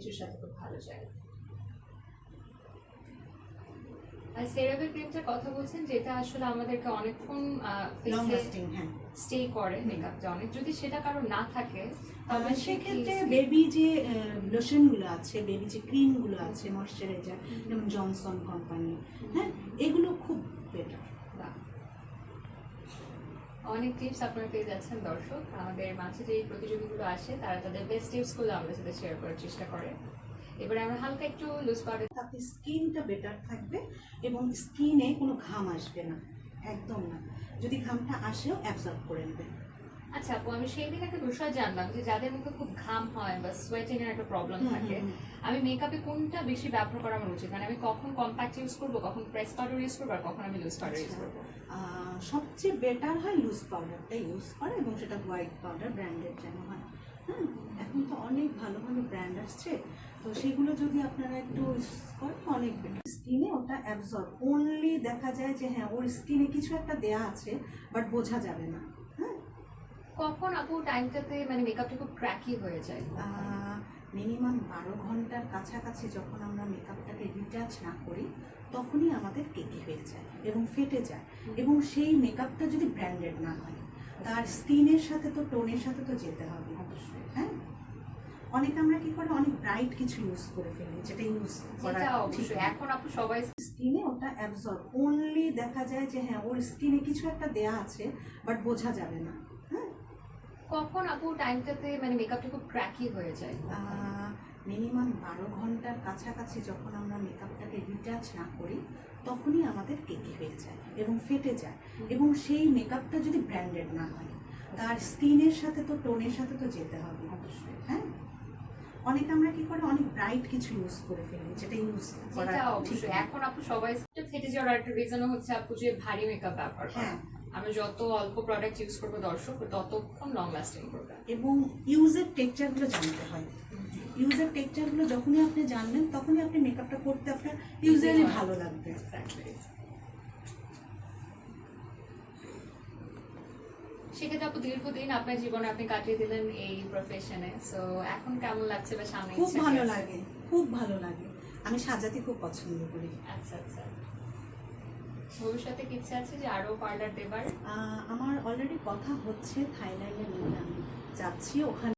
কিছুর সাথে খুব ভালো যায়। আর সেরাভে ক্রিমটার কথা বলছেন যেটা আসলে আমাদেরকে অনেকক্ষণ লং ফেসে লাস্টিং। হ্যাঁ, স্টে করে মেকআপটা অনেক, যদি সেটা কারো না থাকে তাহলে সেক্ষেত্রে বেবি যে লোশনগুলো আছে, বেবি যে ক্রিমগুলো আছে, ময়শ্চারাইজার, যেমন জনসন কোম্পানি, হ্যাঁ, এগুলো খুব বেটার। অনেক টিপস আপনারা পেয়ে যাচ্ছেন দর্শক। আমাদের মাঝে যে প্রতিযোগীগুলো আসে তারা তাদের বেস্ট টিপসগুলো আমাদের সাথে শেয়ার করার চেষ্টা করে। এবারে আমরা হালকা একটু লুজ পাউডার, তাতে স্কিনটা বেটার থাকবে এবং স্কিনে কোনো ঘাম আসবে না, একদম না। যদি ঘামটা আসেও অ্যাবজর্ব করে নেবে। আচ্ছা আপু, আমি সেই দিন একটা বিষয় জানলাম যে যাদের মুখে খুব ঘাম হয় বা সোয়েটিং এর একটা প্রবলেম থাকে, আমি মেকআপে কোনটা বেশি ব্যবহার করা আমার উচিত? মানে আমি কখন কম্প্যাক্ট ইউজ করবো, কখন প্রেস পাউডার ইউজ করবো, আর কখন আমি লুজ পাউডার ইউজ করবো? সবচেয়ে বেটার হয় লুজ পাউডারটা ইউজ করে, এবং সেটা হোয়াইট পাউডার ব্র্যান্ডের যেন হয়। হ্যাঁ, এখন তো অনেক ভালো ভালো ব্র্যান্ড আসছে, তো সেগুলো যদি আপনারা একটু ইউজ করেন অনেক বেটার। স্কিনে ওটা অ্যাবজর্ব অনলি দেখা যায় যে হ্যাঁ ওর স্কিনে কিছু একটা দেয়া আছে, বাট বোঝা যাবে না। হ্যাঁ, কখন আপু টাইমটাতে মানে মেকআপটা খুব ক্র্যাকি হয়ে যায়? মিনিমাম 12 ঘন্টার কাছাকাছি যখন আমরা মেকআপটাকে রিটাচ না করি, তখনই আমাদের কেকি হয়ে যায় এবং ফেটে যায়। এবং সেই মেকআপটা যদি ব্র্যান্ডেড না হয়, তার স্কিনের সাথে তো টোনের সাথে তো যেতে হবে অবশ্যই। হ্যাঁ, অনেক আমরা কি করে অনেক ব্রাইট কিছু ইউজ করে ফেলি, যেটা ইউজ করা ঠিক না। এখন আপু সবাই স্কিনে ওটা অ্যাবজর্ব অনলি দেখা যায় যে হ্যাঁ ওর স্কিনে কিছু একটা দেয়া আছে, বাট বোঝা যাবে না। হ্যাঁ, কখন আপু টাইমটাতে মানে মেকআপটা খুব ক্র্যাকি হয়ে যায়? মিনিমাম 12 ঘন্টার কাছাকাছি যখন আমরা মেকআপটাকে রিটাচ না করি, তখনই আমাদের কেকি হয়ে যায় এবং ফেটে যায়। এবং সেই মেকআপটা যদি ব্র্যান্ডেড না হয়, তার স্কিনের সাথে তো টোনের সাথে তো যেতে হবে অবশ্যই। হ্যাঁ, অনেক আমরা কি করে অনেক ব্রাইট কিছু ইউজ করে ফেলি, যেটা ইউজ করা ঠিক না। এখন আপু সবাই ফেটে যাওয়ার একটা রিজনও হচ্ছে আপু যে ভারী মেকআপ ব্যবহার করে। হ্যাঁ, আমি যত অল্প প্রোডাক্ট ইউজ করবো দর্শক ততক্ষণ লং লাস্টিং করবে। এবং ইউজের টেক্সচারগুলো জানতে হয়। ইউজের টেক্সচারগুলো যখনই আপনি জানবেন, তখনই আপনি মেকআপটা করতে আপনার ইউজুয়ালি ভালো লাগবে। সেক্ষেত্রে আপু দীর্ঘদিন আপনার জীবনে আপনি কাটিয়ে দিলেন এই প্রফেশনে, সো এখন কেমন লাগছে বা সামনে খুব ভালো লাগে, খুব ভালো লাগে। আমি সাজাতে খুব পছন্দ করি। আচ্ছা আচ্ছা, ভবিষ্যতে কি ইচ্ছা আছে যে আরো পার্লার দেবার? আমার অলরেডি কথা হচ্ছে, থাইল্যান্ডে নিয়ে আমি যাচ্ছি, ওখানে